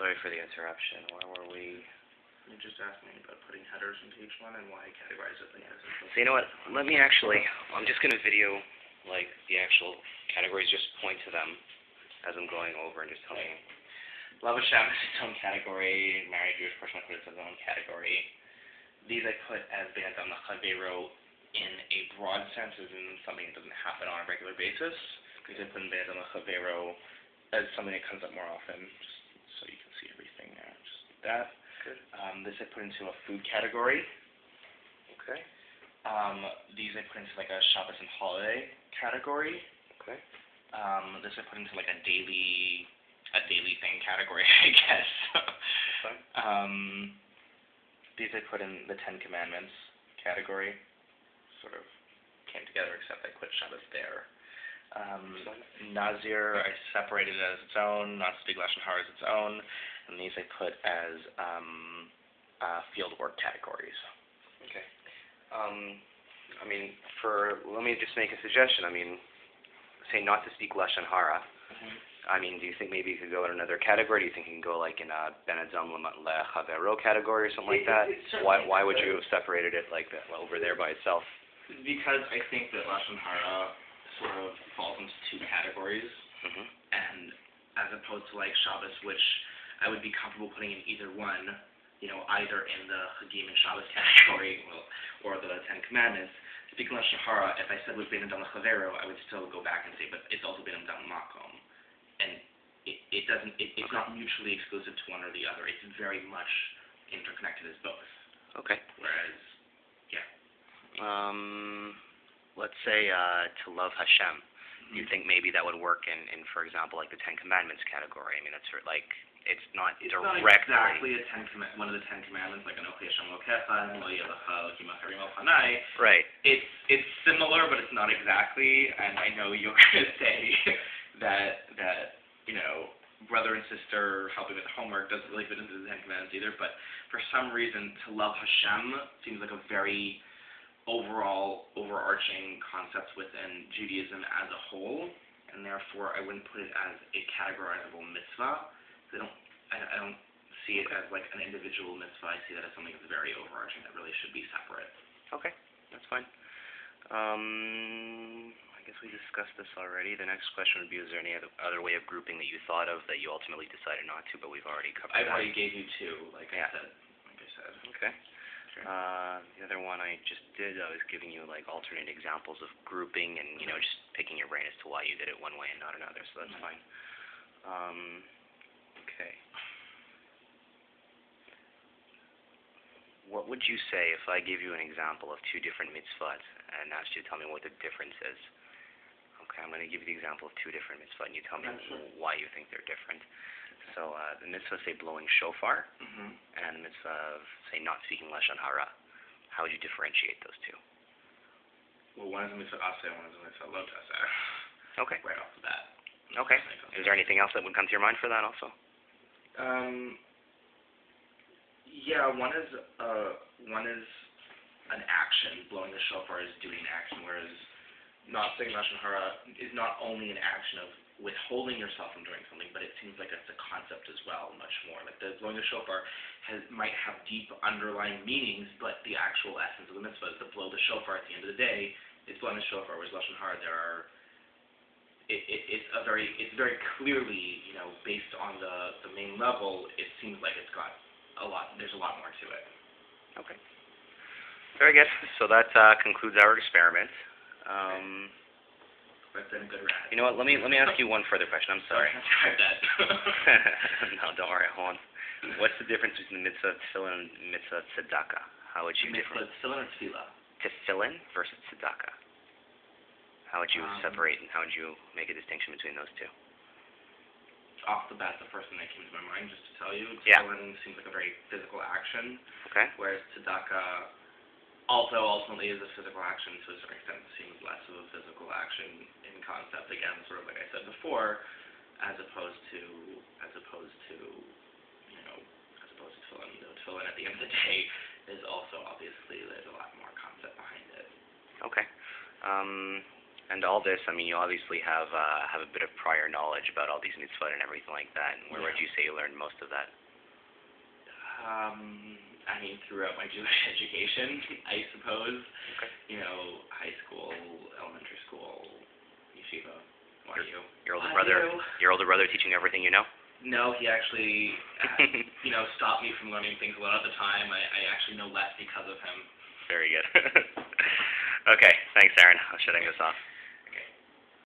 sorry for the interruption. Where were we? You just asked me about putting headers into each one and why I categorize it like this. So you know what? Let me actually, I'm just going to video, like, the actual categories, just point to them as I'm going over and just tell me. Love Hashem is its own category. Married Jewish person I put it as its own category. These I put as Ben Adam L'Chavero in a broad sense, as in something that doesn't happen on a regular basis. These I put in Ben Adam L'Chavero as something that comes up more often, just so you can see everything there. Just like that. Good. This I put into a food category. Okay. These I put into like a Shabbos and holiday category. Okay. This I put into like a daily thing category, I guess. Okay. These I put in the Ten Commandments category. Sort of came together, except I put Shabbos there. Nazir I separated as its own. Not Speak Lashon Hara as its own. And these I put as field work categories. Okay. I mean, let me just make a suggestion. I mean, say not to speak Lashon Hara. I mean, do you think maybe you could go in another category? Do you think you can go like in a Ben Adam L'Chavero category or something like that? Why would you have separated it like that over there by itself? Because I think that Lashon Hara sort of falls into two categories, and as opposed to like Shabbos, which I would be comfortable putting in either one, either in the Chagim and Shabbos category, or the Ten Commandments. Speaking of Lashon Hara, if I said it was Ben Adam L'Chavero, I would still go back and say, but it's also Ben Adam L'Makom. And it's not mutually exclusive to one or the other. It's very much interconnected as both. Okay. Whereas, yeah. Let's say to love Hashem. Do you think maybe that would work in, for example, like the Ten Commandments category? I mean, that's sort of like, it's not directly. Not exactly one of the Ten Commandments, like Anochi Hashem Elokecha, Lo Yelecha Elokim Acharim Al Panai. Right. It's similar, but it's not exactly. And I know you're going to say that brother and sister helping with homework doesn't really fit into the Ten Commandments either. But for some reason, to love Hashem seems like a very overarching concept within Judaism as a whole, and therefore I wouldn't put it as a categorizable mitzvah. I don't see it as like an individual mitzvah. I see that as something that's very overarching that really should be separate. Okay, that's fine. I guess we discussed this already. The next question would be, is there any other way of grouping that you thought of that you ultimately decided not to, but we've already covered that? I already gave you two, like I said. Okay. Sure. The other one I just did, I was giving you like alternate examples of grouping and, just picking your brain as to why you did it one way and not another, so that's fine. Okay. What would you say if I gave you an example of two different mitzvot and asked you to tell me what the difference is? Okay, I'm going to give you the example of two different mitzvot and you tell me why you think they're different. So the mitzvah, say, blowing shofar, and the mitzvah of, say, not speaking Lashon Hara. How would you differentiate those two? Well, one is a mitzvah aseh, one is a mitzvah lo taseh. Okay. Right off the bat. Okay. Is there anything else that would come to your mind for that also? Yeah, one is an action. Blowing the shofar is doing an action, whereas not saying Lashon Hara is not only an action of withholding yourself from doing something, but it seems like it's a concept as well, much more. Like the blowing the shofar might have deep underlying meanings, but the actual essence of the mitzvah is to blow the shofar at the end of the day. It's blowing the shofar, whereas Lashon Hara, it's very clearly, based on the main level, it seems like it's got there's a lot more to it. Okay. Very good. So that concludes our experiment. That's been a good ride. You know what? Let me ask you one further question. I'm sorry. No, don't worry. Hold on. What's the difference between the mitzvah of tefillin and mitzvah of tzedakah? How would you Mitzvah tefillin or tefillah? Tefillin versus tzedakah. How would you separate and how would you make a distinction between those two? Off the bat, the first thing that came to my mind, just to tell you, tefillin seems like a very physical action. Okay. Whereas tzedakah, although ultimately is a physical action, to a certain extent seems less of a physical action in concept, again, sort of like I said before, as opposed to tefillin. Tefillin at the end of the day is also obviously there's a lot more concept behind it. Okay. And all this, I mean, you obviously have a bit of prior knowledge about all these mitzvot and everything like that. And where would you say you learned most of that? I mean, throughout my Jewish education, I suppose. Okay. You know, high school, elementary school, yeshiva. Why you? Your older brother. Your older brother teaching everything you know. No, he actually, you know, stopped me from learning things a lot of the time. I actually know less because of him. Very good. Okay, thanks, Aaron. I'll shutting this off.